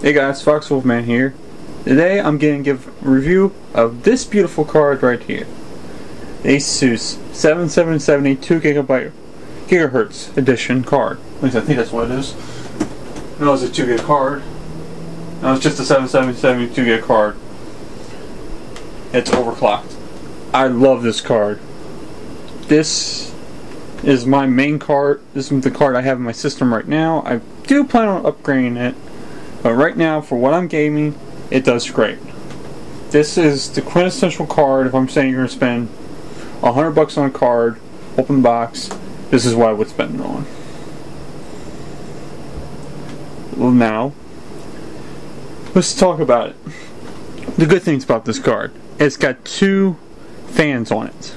Hey guys, FOX-WOLFMAN here. Today I'm going to give a review of this beautiful card right here. The ASUS 7770 2GB edition card. At least I think that's what it is. No, it's a 2 gig card. No, it's just a 7770 2 gig card. It's overclocked. I love this card. This is my main card. This is the card I have in my system right now. I do plan on upgrading it, but right now, for what I'm gaming, it does great. This is the quintessential card. If I'm saying you're going to spend $100 on a card, open box, this is what I would spend it on. Well, now, let's talk about it. The good things about this card. It's got 2 fans on it.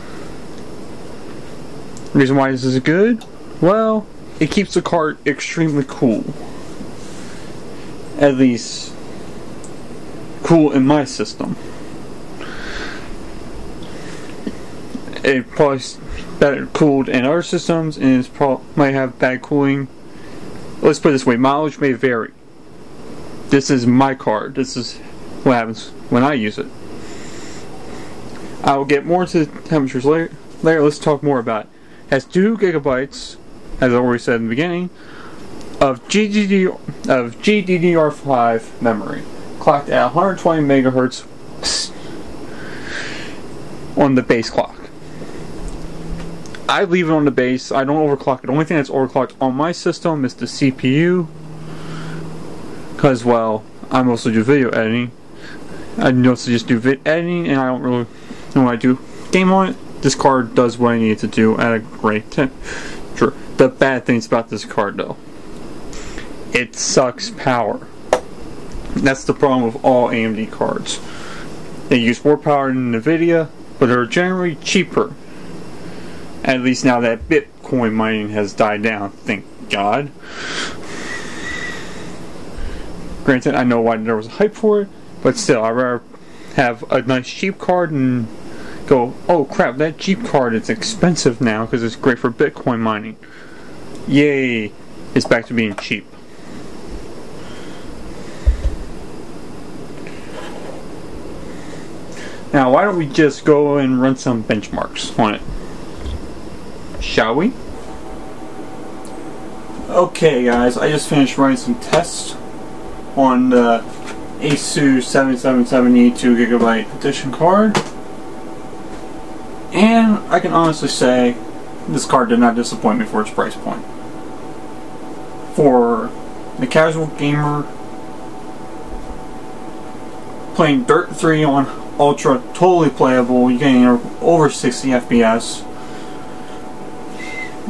The reason why this is good? Well, it keeps the card extremely cool. At least, cool in my system. It probably better cooled in other systems, and it might have bad cooling. Let's put it this way: mileage may vary. This is my card. This is what happens when I use it. I will get more into the temperatures later. Let's talk more about it. It has 2 gigabytes, as I already said in the beginning, of GDDR5 memory, clocked at 120 megahertz on the base clock. I leave it on the base. I don't overclock it. The only thing that's overclocked on my system is the CPU, because, well, I mostly do video editing. I mostly just do editing, and I don't really know what I do game on it. This card does what I need it to do at a great temperature. The bad things about this card, though, it sucks power. That's the problem with all AMD cards. They use more power than NVIDIA, but they're generally cheaper. At least now that Bitcoin mining has died down, thank God. Granted, I know why there was a hype for it, but still, I'd rather have a nice cheap card and go, oh crap, that cheap card is expensive now because it's great for Bitcoin mining. Yay, it's back to being cheap. Now, why don't we just go and run some benchmarks on it? Shall we? Okay guys, I just finished running some tests on the ASUS 7770 2 GB edition card, and I can honestly say this card did not disappoint me for its price point. For the casual gamer playing Dirt 3 on Ultra, totally playable. You're getting over 60 FPS,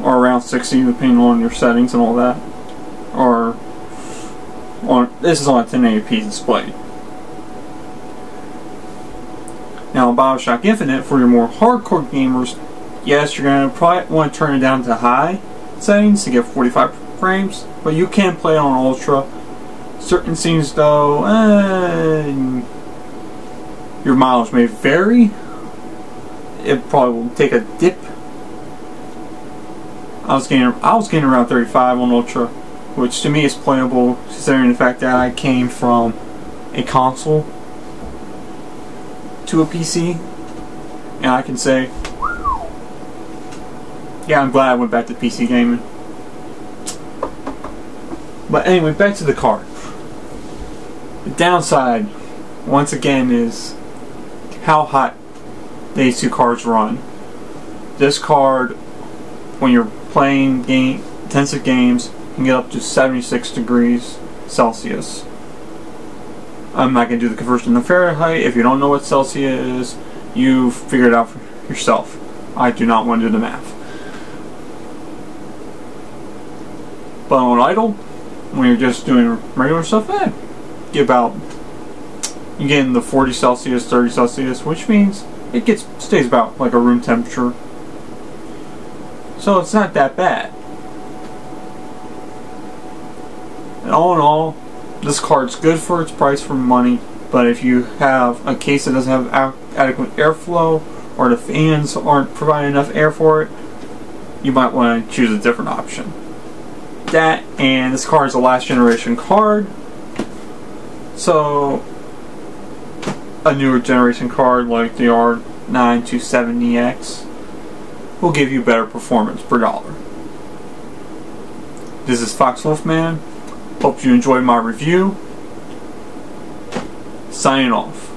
or around 60 depending on your settings and all that. Or this is on a 1080p display. Now, BioShock Infinite, for your more hardcore gamers, yes, you're going to probably want to turn it down to high settings to get 45 frames, but you can play it on Ultra. Certain scenes, though, your mileage may vary. It probably will take a dip. I was getting around 35 on Ultra, which to me is playable considering the fact that I came from a console to a PC, and I can say, yeah, I'm glad I went back to PC gaming. But anyway, back to the card. The downside, once again, is how hot these 2 cards run. This card, when you're playing intensive games, can get up to 76 degrees Celsius. I'm not going to do the conversion to Fahrenheit. If you don't know what Celsius is, you figure it out for yourself. I do not want to do the math. But on idle, when you're just doing regular stuff, you get in the 40 Celsius, 30 Celsius, which means it stays about like a room temperature. So it's not that bad. And all in all, this card's good for its price for money, but if you have a case that doesn't have adequate airflow, or the fans aren't providing enough air for it, you might want to choose a different option. That, and this card is a last generation card, So, a newer generation card like the R9270X will give you better performance per dollar. This is FOX-WOLFMAN. Hope you enjoyed my review. Signing off.